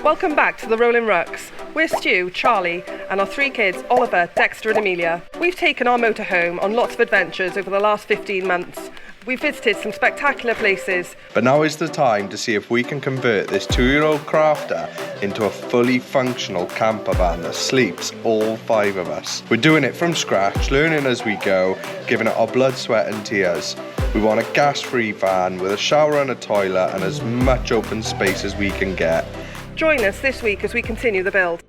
Welcome back to the Rolling Rucks. We're Stu, Charlie, and our three kids, Oliver, Dexter and Amelia. We've taken our motorhome on lots of adventures over the last 15 months. We've visited some spectacular places. But now is the time to see if we can convert this 2-year-old crafter into a fully functional camper van that sleeps all 5 of us. We're doing it from scratch, learning as we go, giving it our blood, sweat and tears. We want a gas-free van with a shower and a toilet and as much open space as we can get. Join us this week as we continue the build.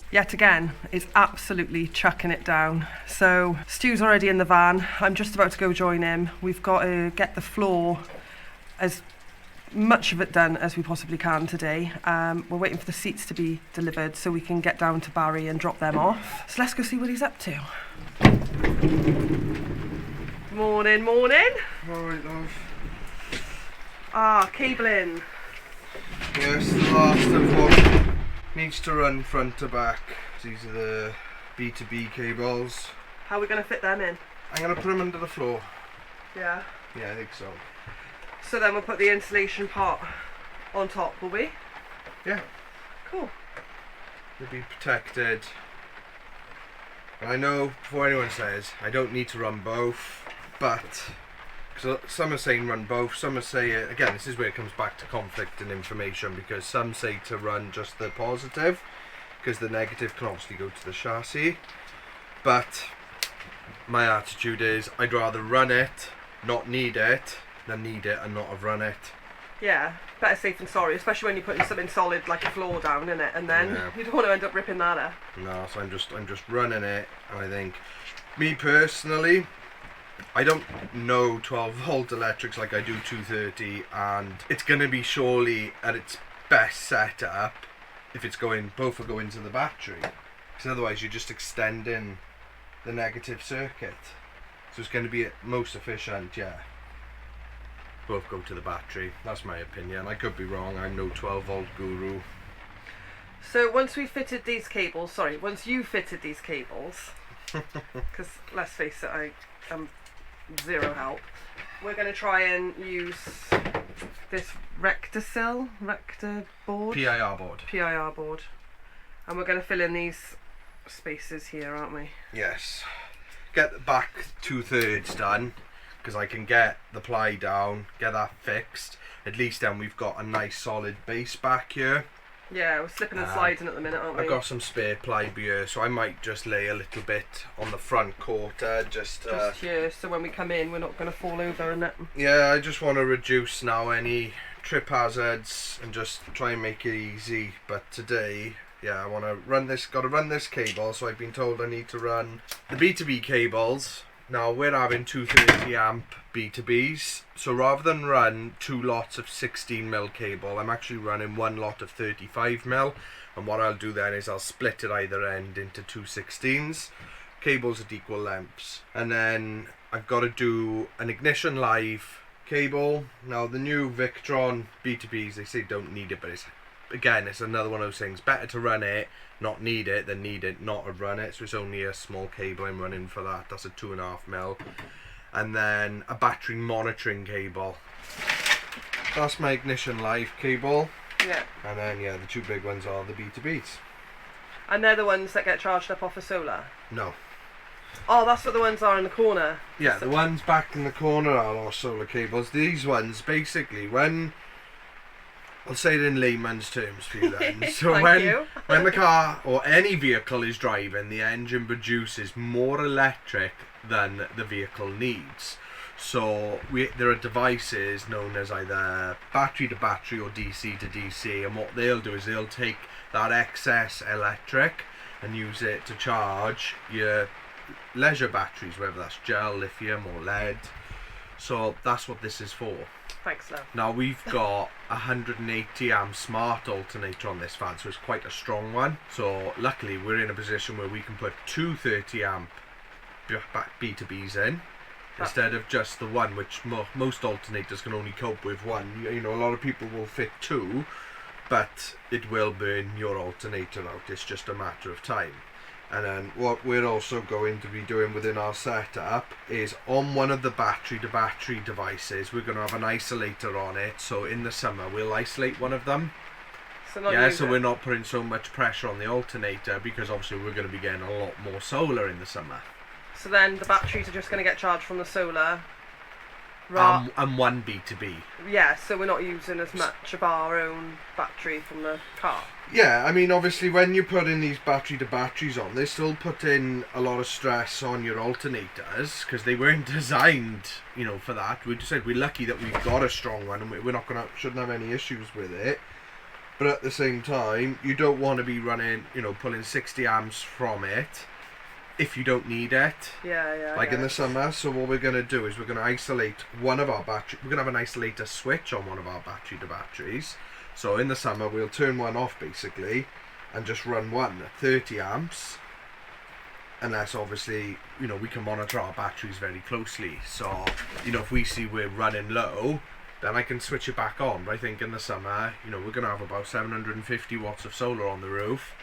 Yet again, it's absolutely chucking it down. So Stu's already in the van. I'm just about to go join him. We've got to get the floor, as much of it done as we possibly can today. We're waiting for the seats to be delivered so we can get down to Barry and drop them off. So let's go see what he's up to. Morning, morning. Alright, love. Ah, cabling. Yes, the last of what needs to run front to back. These are the B2B cables. How are we going to fit them in? I'm going to put them under the floor. Yeah. Yeah, I think so. So then we'll put the insulation part on top, will we? Yeah. Cool. They'll be protected. And I know, before anyone says, I don't need to run both, but because some are saying run both, some are saying, again, this is where it comes back to conflict and information, because some say to run just the positive, because the negative can obviously go to the chassis. But my attitude is, I'd rather run it, not need it, than need it and not have run it. Yeah, better safe than sorry, especially when you're putting something solid like a floor down in it, and then you don't want to end up ripping that up. No, so I'm just running it, and I think, me personally, I don't know 12 volt electrics like I do 230, and it's going to be surely at its best setup if it's going, both are going to the battery, because otherwise you're just extending the negative circuit. So it's going to be most efficient, yeah. Both go to the battery. That's my opinion. I could be wrong. I'm no 12 volt guru. So once we fitted these cables, once you fitted these cables, because let's face it, I am zero help. We're going to try and use this rector board. PIR board. And we're going to fill in these spaces here, aren't we? Yes. Get the back 2/3 done, because I can get the ply down, get that fixed. At least then we've got a nice solid base back here. Yeah, we're slipping and sliding at the minute, aren't we? I've got some spare ply here, so I might just lay a little bit on the front quarter, just here, so when we come in we're not going to fall over and that. Yeah, I just want to reduce now any trip hazards and just try and make it easy. But today, yeah, I want to run this, got to run this cable, so I've been told I need to run the B2B cables. Now we're having 230 amp B2Bs, so rather than run 2 lots of 16mm cable, I'm actually running 1 lot of 35mm, and what I'll do then is I'll split it either end into 2 16s, cables at equal lengths, and then I've got to do an ignition live cable. Now the new Victron B2Bs, they say don't need it, but it's, again, it's another one of those things, better to run it, not need it, than need it, not have run it. So it's only a small cable I'm running for that. That's a 2.5mm. And then a battery monitoring cable. That's my ignition live cable. Yeah. And then, yeah, the 2 big ones are the B2Bs. And they're the ones that get charged up off of solar? No. Oh, that's what the ones are in the corner. Yeah, the ones back in the corner are our solar cables. These ones, basically, when... I'll say it in layman's terms for you then. So when the car or any vehicle is driving, the engine produces more electric than the vehicle needs. So there are devices known as either battery to battery or DC to DC, and what they'll do is they'll take that excess electric and use it to charge your leisure batteries, whether that's gel, lithium or lead. So that's what this is for. Thanks, love. Now we've got 180 amp smart alternator on this fan, so it's quite a strong one. So luckily we're in a position where we can put 2 30 amp B2Bs in instead of just the one, which most alternators can only cope with one. You know, a lot of people will fit 2, but it will burn your alternator out. It's just a matter of time. And then what we're also going to be doing within our setup is on one of the battery-to-battery devices, we're going to have an isolator on it. So in the summer, we'll isolate one of them. So we're not putting so much pressure on the alternator, because obviously we're going to be getting a lot more solar in the summer. So then the batteries are just going to get charged from the solar. And one B2B. Yeah, so we're not using as much of our own battery from the car. Yeah, I mean, obviously when you put in these battery-to-batteries on, they're still putting a lot of stress on your alternators, because they weren't designed, you know, for that. We just said we're lucky that we've got a strong one, and we're not shouldn't have any issues with it. But at the same time, you don't want to be running, you know, pulling 60 amps from it if you don't need it. Like in the summer. So what we're going to do is we're going to isolate one of our batteries. We're going to have an isolator switch on one of our battery-to-batteries. So in the summer, we'll turn one off basically and just run one at 30 amps. Unless obviously, you know, we can monitor our batteries very closely. So, you know, if we see we're running low, then I can switch it back on. But I think in the summer, you know, we're going to have about 750 watts of solar on the roof,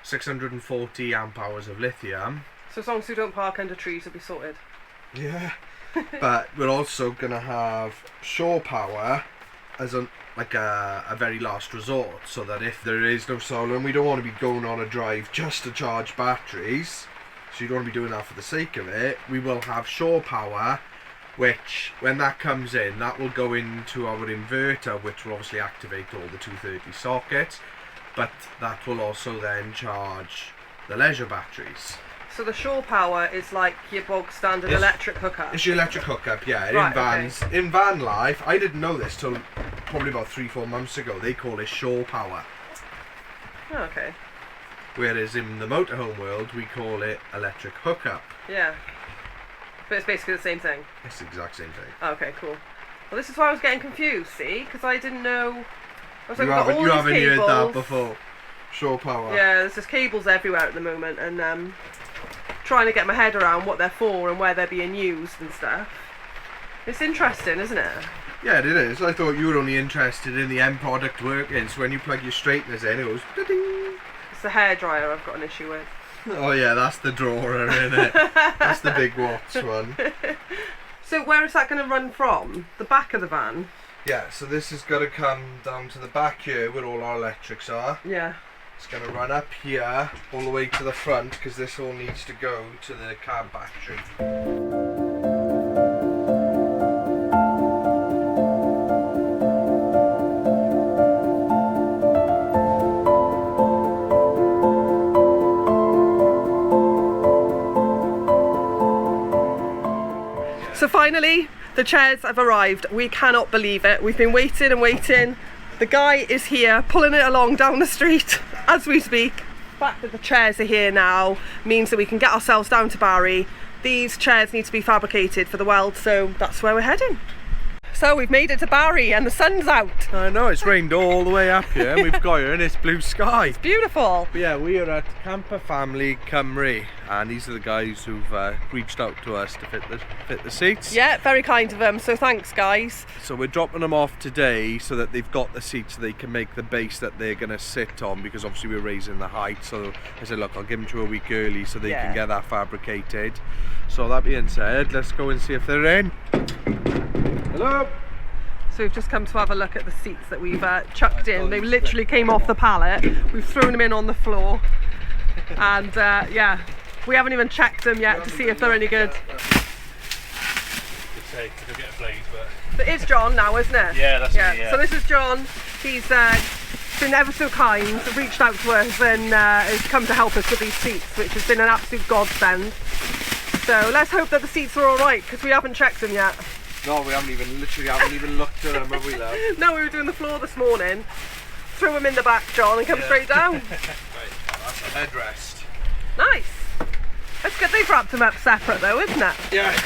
640 amp hours of lithium. So as long as we don't park under trees, it'll be sorted. Yeah. But we're also going to have shore power as a very last resort, so that if there is no solar and we don't want to be going on a drive just to charge batteries, so you don't want to be doing that for the sake of it, we will have shore power, which when that comes in, that will go into our inverter, which will obviously activate all the 230 sockets, but that will also then charge the leisure batteries. So the shore power is like your bog standard electric hookup? It's your electric hookup, yeah. Right, in vans. Okay. In van life, I didn't know this till probably about 3-4 months ago. They call it shore power. Oh, okay. Whereas in the motorhome world, we call it electric hookup. Yeah. But it's basically the same thing? It's the exact same thing. Oh, okay, cool. Well, this is why I was getting confused, see? Because I didn't know... You haven't heard that before. Shore power. Yeah, there's just cables everywhere at the moment, and trying to get my head around what they're for and where they're being used and stuff. It's interesting, isn't it? Yeah, it is. I thought you were only interested in the end product working, so when you plug your straighteners in, it goes ding. It's the hairdryer I've got an issue with. Oh yeah, that's the drawer, isn't it? That's the big watts one. So where is that going to run from? The back of the van? Yeah, so this has got to come down to the back here where all our electrics are. Yeah. It's going to run up here all the way to the front, because this all needs to go to the cab battery. So finally, the chairs have arrived. We cannot believe it. We've been waiting and waiting. The guy is here, pulling it along down the street as we speak. The fact that the chairs are here now means that we can get ourselves down to Barry. These chairs need to be fabricated for the weld, so that's where we're heading. So we've made it to Barry and the sun's out. I know, it's rained all the way up here and we've got here and it's blue sky. It's beautiful. But yeah, we are at Camper Family Cymru, and these are the guys who've reached out to us to fit the seats. Yeah, very kind of them, so thanks guys. So we're dropping them off today so that they've got the seats so they can make the base that they're going to sit on, because obviously we're raising the height. So I said, look, I'll give them to a week early so they can get that fabricated. So that being said, let's go and see if they're in. Hello. So we've just come to have a look at the seats that we've chucked in. They literally came off the pallet. We've thrown them in on the floor. And yeah, we haven't even checked them yet to see if they're any good. But it's John now, isn't it? Yeah, that's me, yeah. So this is John. He's been ever so kind, reached out to us and has come to help us with these seats, which has been an absolute godsend. So let's hope that the seats are alright, because we haven't checked them yet. No, we haven't even looked at them, have we, love? No, we were doing the floor this morning. Threw them in the back, John, and come straight down. Right, that's a headrest. Nice. That's good. They've wrapped them up separate though, isn't it? Yeah.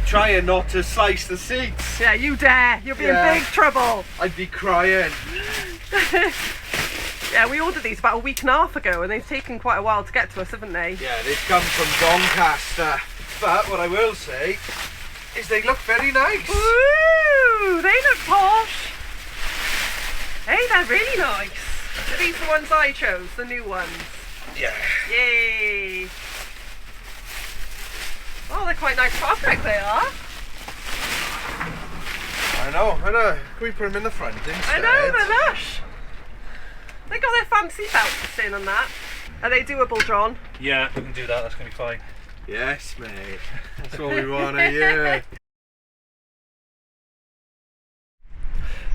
Trying not to slice the seats. Yeah, you dare. You'll be in big trouble. I'd be crying. Yeah, we ordered these about a week and a half ago and they've taken quite a while to get to us, haven't they? Yeah, they've come from Doncaster. But what I will say is they look very nice. Ooh, they look posh. Hey, they're really nice. Are these the ones I chose, the new ones? Yeah. Yay! Oh, they're quite nice fabric, they are. I know. Can we put them in the front instead? I know, they're lush. They got their fancy belts in on that. Are they doable, John? Yeah, we can do that. That's going to be fine. Yes, mate. That's what we want to hear.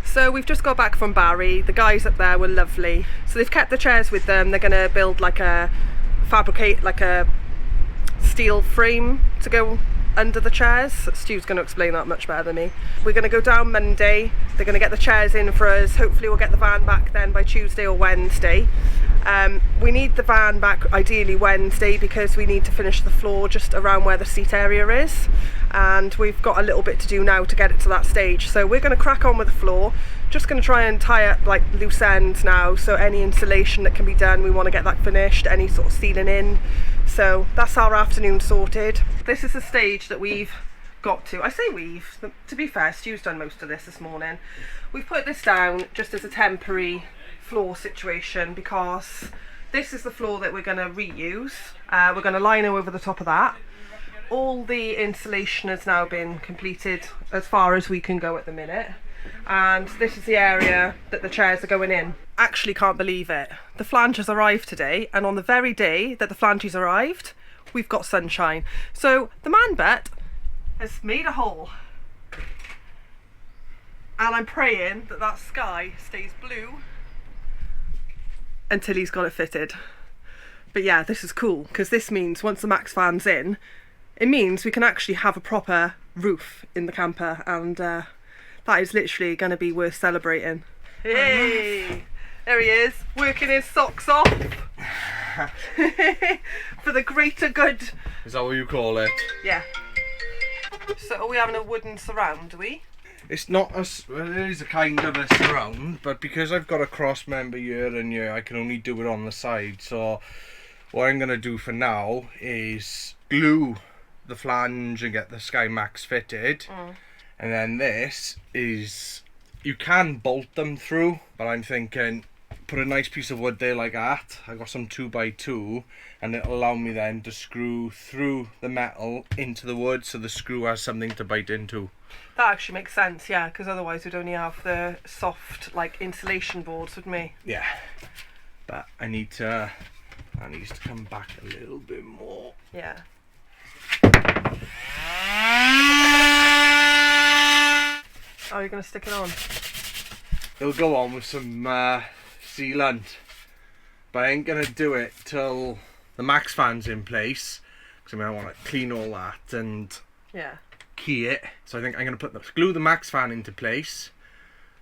So we've just got back from Barry. The guys up there were lovely. So they've kept the chairs with them. They're going to build like a steel frame to go under the chairs. Stu's going to explain that much better than me. We're going to go down Monday. They're going to get the chairs in for us. Hopefully we'll get the van back then by Tuesday or Wednesday. We need the van back ideally Wednesday because we need to finish the floor just around where the seat area is, and we've got a little bit to do now to get it to that stage. So we're going to crack on with the floor. Just going to try and tie up like loose ends now, so any insulation that can be done, we want to get that finished, any sort of sealing in. So that's our afternoon sorted. This is the stage that we've got to. I say we've, but to be fair, Stu's done most of this morning. We've put this down just as a temporary floor situation because this is the floor that we're going to reuse. We're going to lino over the top of that. All the insulation has now been completed as far as we can go at the minute, and this is the area that the chairs are going in. Actually can't believe it. The flanges arrived today, and on the very day that the flanges arrived, we've got sunshine. So the man-bet has made a hole, and I'm praying that that sky stays blue until he's got it fitted. But yeah, this is cool because this means once the Maxxfan's in, it means we can actually have a proper roof in the camper, and that is literally going to be worth celebrating. Hey, there he is, working his socks off for the greater good. Is that what you call it? Yeah. So are we having a wooden surround, are we? It's not well, it is a kind of a surround, but because I've got a cross member here and here, I can only do it on the side. So what I'm going to do for now is glue the flange and get the Sky Max fitted. And then this is, you can bolt them through, but I'm thinking put a nice piece of wood there like that. I got some 2x2, and it'll allow me then to screw through the metal into the wood so the screw has something to bite into. That actually makes sense, yeah, because otherwise we'd only have the soft like insulation boards, wouldn't we? Yeah, but I need to come back a little bit more. Yeah. Oh, you're going to stick it on? It'll go on with some sealant, but I ain't going to do it till the Maxxfan's in place, because I want to clean all that and key it. So I think I'm going to glue the Maxxfan into place,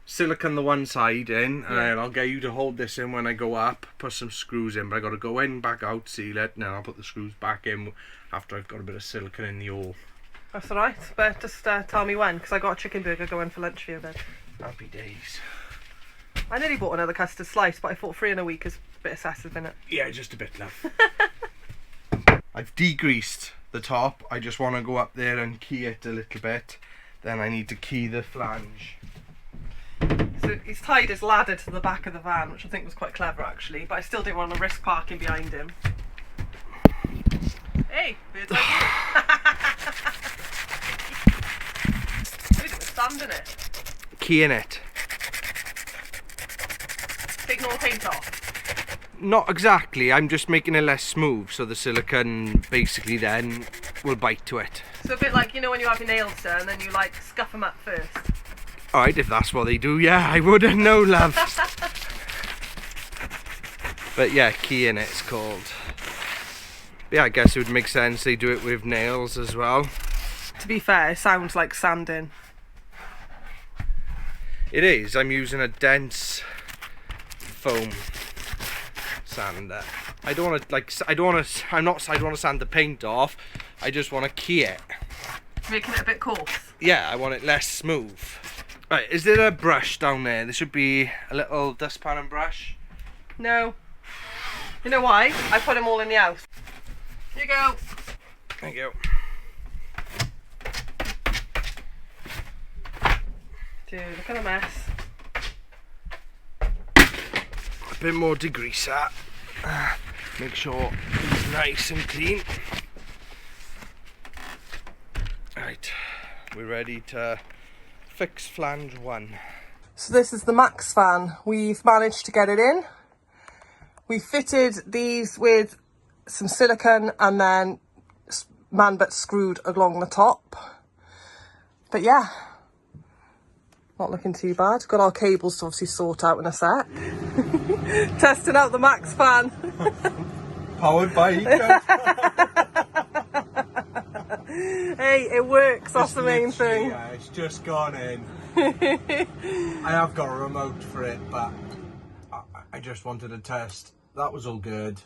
silicone the one side in, and then I'll get you to hold this in when I go up, put some screws in, but I got to go in, back out, seal it, and then I'll put the screws back in after I've got a bit of silicone in the hole. That's alright, but just tell me when, because I got a chicken burger going for lunch for you then. Happy days. I nearly bought another custard slice, but I thought 3 in a week is a bit excessive, innit? Yeah, just a bit, love. I've degreased the top. I just want to go up there and key it a little bit. Then I need to key the flange. So he's tied his ladder to the back of the van, which I think was quite clever actually, but I still didn't want to risk parking behind him. Hey, bird's eye view. Look at the sand in it. Keying it. Taking all the paint off. Not exactly, I'm just making it less smooth so the silicone basically then will bite to it. So a bit like, you know, when you have your nails done and then you like scuff them up first. Alright, if that's what they do, yeah, I wouldn't know, love. But yeah, keying it's called. Yeah, I guess it would make sense they do it with nails as well. To be fair, it sounds like sanding. It is, I'm using a dense foam sander. I don't want to sand the paint off. I just want to key it. Making it a bit coarse. Yeah, I want it less smooth. Right, is there a brush down there? There should be a little dustpan and brush. No. You know why? I put them all in the house. Here you go. Thank you. Dude, look at the mess. A bit more degreaser. Make sure it's nice and clean. Right, we're ready to fix flange 1. So this is the Maxxfan. We've managed to get it in. We fitted these with some silicone and then man but screwed along the top. But yeah, not looking too bad. Got our cables to obviously sort out in a sec. Testing out the Maxxfan. Powered by Eco. Hey, it works, that's the main thing. Yeah, it's just gone in. I have got a remote for it, but I just wanted to test. That was all good.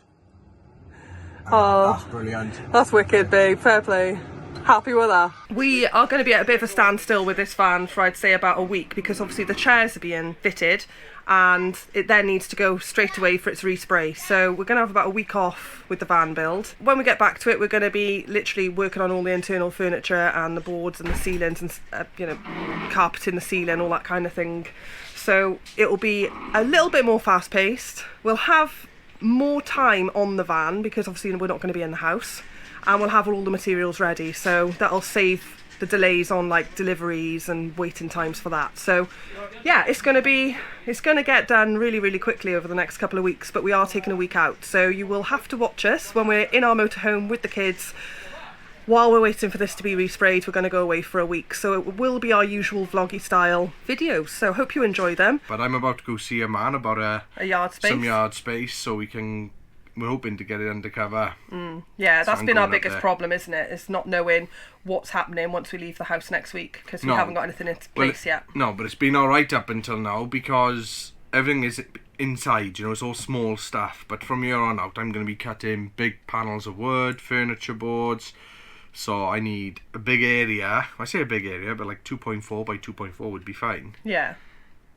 Oh, that's brilliant. That's wicked, babe. Fair play. Happy with that. We are going to be at a bit of a standstill with this van for I'd say about a week, because obviously the chairs are being fitted and it then needs to go straight away for its respray. So we're going to have about a week off with the van build. When we get back to it, we're going to be literally working on all the internal furniture and the boards and the ceilings and you know, carpeting the ceiling, all that kind of thing. So it will be a little bit more fast paced. We'll have more time on the van because obviously we're not going to be in the house, and we'll have all the materials ready, so that'll save the delays on like deliveries and waiting times for that. So yeah, it's going to get done really quickly over the next couple of weeks, but we are taking a week out, so you will have to watch us when we're in our motorhome with the kids. While we're waiting for this to be resprayed, we're going to go away for a week, so it will be our usual vloggy style videos, so hope you enjoy them. But I'm about to go see a man about a yard space. Some yard space, so we're hoping to get it undercover. Yeah, that's So been our biggest problem, isn't it? It's not knowing what's happening once we leave the house next week, because we haven't got anything in place yet. No, but it's been alright up until now because everything is inside, you know, it's all small stuff. But from here on out, I'm going to be cutting big panels of wood, furniture boards. So I need a big area. I say a big area, but like 2.4 by 2.4 would be fine. Yeah.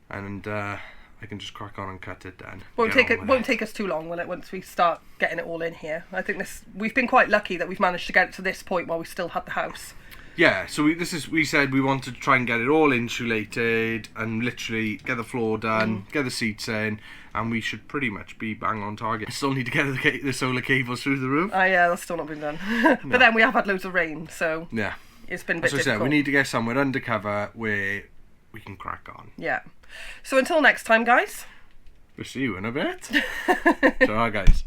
And I can just crack on and cut it then. Won't take us too long, will it? Once we start getting it all in here, I think we've been quite lucky that we've managed to get it to this point while we still had the house. Yeah. So we said we wanted to try and get it all insulated and literally get the floor done, get the seats in, and we should pretty much be bang on target. I still need to get the solar cables through the roof. Oh yeah, that's still not been done. But then we have had loads of rain, so yeah, it's been a bit difficult. As I said, we need to get somewhere undercover where we can crack on. Yeah. So until next time, guys. We'll see you in a bit. Ciao, guys.